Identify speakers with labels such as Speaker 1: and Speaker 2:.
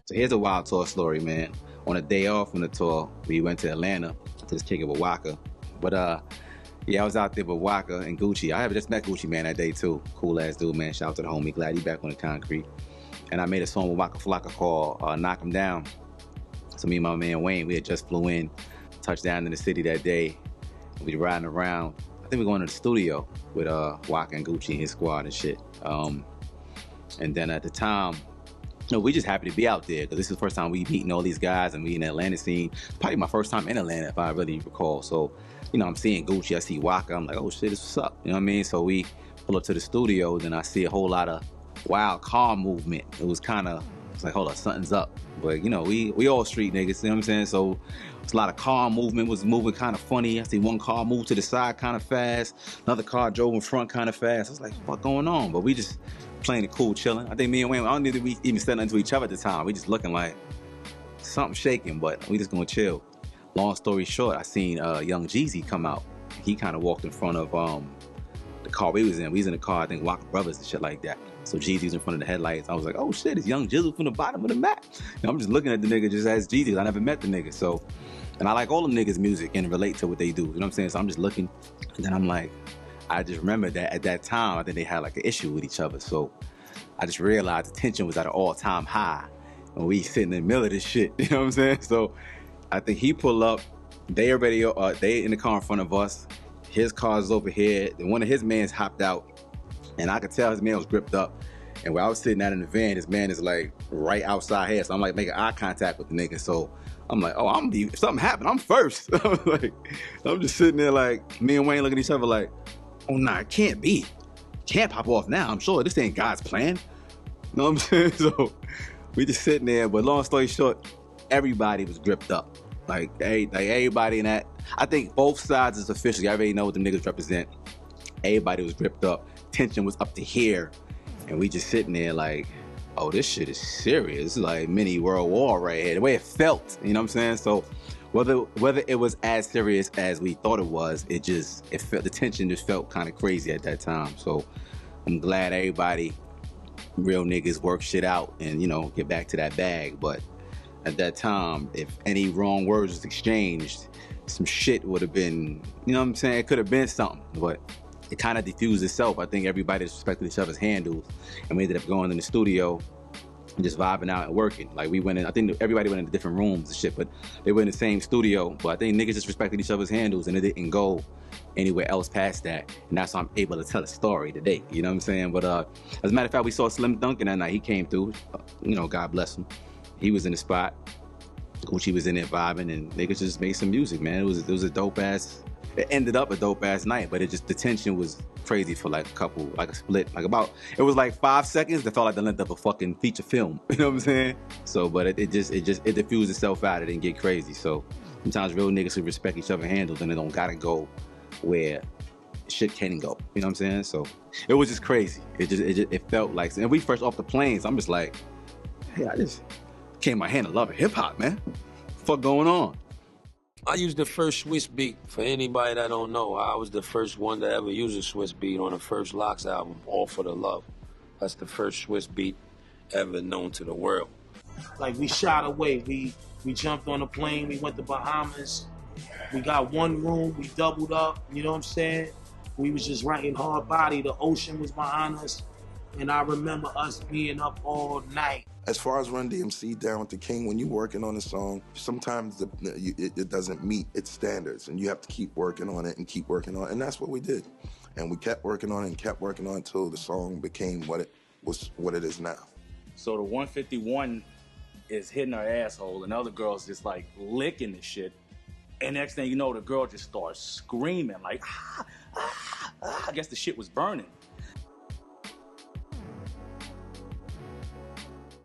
Speaker 1: So here's a wild tour story, man. On a day off from the tour, we went to Atlanta to just kick it with Waka. But yeah, I was out there with Waka and Gucci. I have just met Gucci, man, that day too. Cool ass dude, man. Shout out to the homie. Glad he back on the concrete. And I made a song with Waka Flocka called Knock 'Em Down. So me and my man Wayne, we had just flew in, touched down in the city that day. We were riding around. I think we were going to the studio with Waka and Gucci and his squad and shit. And then at the time, we just happy to be out there because this is the first time we meeting all these guys and we in the Atlanta scene. It's probably my first time in Atlanta, if I really recall. So, I'm seeing Gucci, I see Waka, I'm like, oh shit, this what's up. You know what I mean? So we pull up to the studio, then I see a whole lot of wild car movement. It was like, hold up, something's up. But we all street niggas, you know what I'm saying? So it's a lot of car movement, was moving kind of funny. I see one car move to the side kind of fast. Another car drove in front kind of fast. I was like, what's going on? But we just playing it cool, chilling. I think me and Wayne, I don't think we even said nothing to each other at the time. We just looking like something shaking, but we just gonna chill. Long story short, I seen young G-Eazy come out. He kind of walked in front of the car we was in. We was in the car, I think Waka Brothers and shit like that. So G-Eazy's in front of the headlights. I was like, oh shit, it's young Jizzle from the bottom of the map. I'm just looking at the nigga just as G-Eazy. I never met the nigga. So, and I like all them niggas' music and relate to what they do. You know what I'm saying? So I'm just looking, and then I'm like, I just remember that at that time, I think they had like an issue with each other. So I just realized the tension was at an all-time high. And we sitting in the middle of this shit, you know what I'm saying? So I think he pulled up, they in the car in front of us. His car's over here. Then one of his mans hopped out, and I could tell his man was gripped up. And where I was sitting out in the van, his man is like right outside here. So I'm like making eye contact with the nigga. So I'm like, oh, if something happened, I'm first. I'm just sitting there like, me and Wayne looking at each other like, oh nah, it can't be. Can't pop off now. I'm sure this ain't God's plan. You know what I'm saying? So we just sitting there, but long story short, everybody was gripped up. Like everybody in that, I think both sides is official. You already know what the niggas represent. Everybody was gripped up. Tension was up to here. And we just sitting there like, oh, this shit is serious. It's like mini world war right here. The way it felt, you know what I'm saying? So whether it was as serious as we thought it was, it felt, the tension just felt kind of crazy at that time. So I'm glad everybody, real niggas, work shit out and, get back to that bag. But at that time, if any wrong words was exchanged, some shit would have been, you know what I'm saying? It could have been something, but it kind of diffused itself. I think everybody respected each other's handles, and we ended up going in the studio and just vibing out and working. Like we went in, I think everybody went into different rooms and shit, but they were in the same studio. But I think niggas just respected each other's handles, and it didn't go anywhere else past that. And that's how I'm able to tell a story today. You know what I'm saying? But as a matter of fact, we saw Slim Duncan that night. He came through. God bless him. He was in the spot. Gucci was in there vibing, and niggas just made some music, man. It was a dope ass. It ended up a dope ass night, but the tension was crazy for like a split, it was like 5 seconds that felt like the length of a fucking feature film. You know what I'm saying? So, but it diffused itself out. It didn't get crazy. So sometimes real niggas who respect each other handles, and they don't gotta go where shit can go. You know what I'm saying? So it was just crazy. It felt like, and we first off the planes, I'm just like, hey, I just came my hand to love hip hop, man. Fuck going on?
Speaker 2: I used the first Swiss beat. For anybody that don't know, I was the first one to ever use a Swiss beat on the first Lox album, All for the Love. That's the first Swiss beat ever known to the world.
Speaker 3: Like, we shot away. We jumped on a plane. We went to Bahamas. We got one room. We doubled up. You know what I'm saying? We was just writing hard body. The ocean was behind us. And I remember us being up all night.
Speaker 4: As far as Run DMC, Down with the King, when you're working on a song, sometimes it doesn't meet its standards, and you have to keep working on it and keep working on it, and that's what we did. And we kept working on it and kept working on it until the song became what it is now.
Speaker 5: So the 151 is hitting her asshole, and the other girl's just like licking the shit. And next thing you know, the girl just starts screaming like, ah, ah, ah. I guess the shit was burning.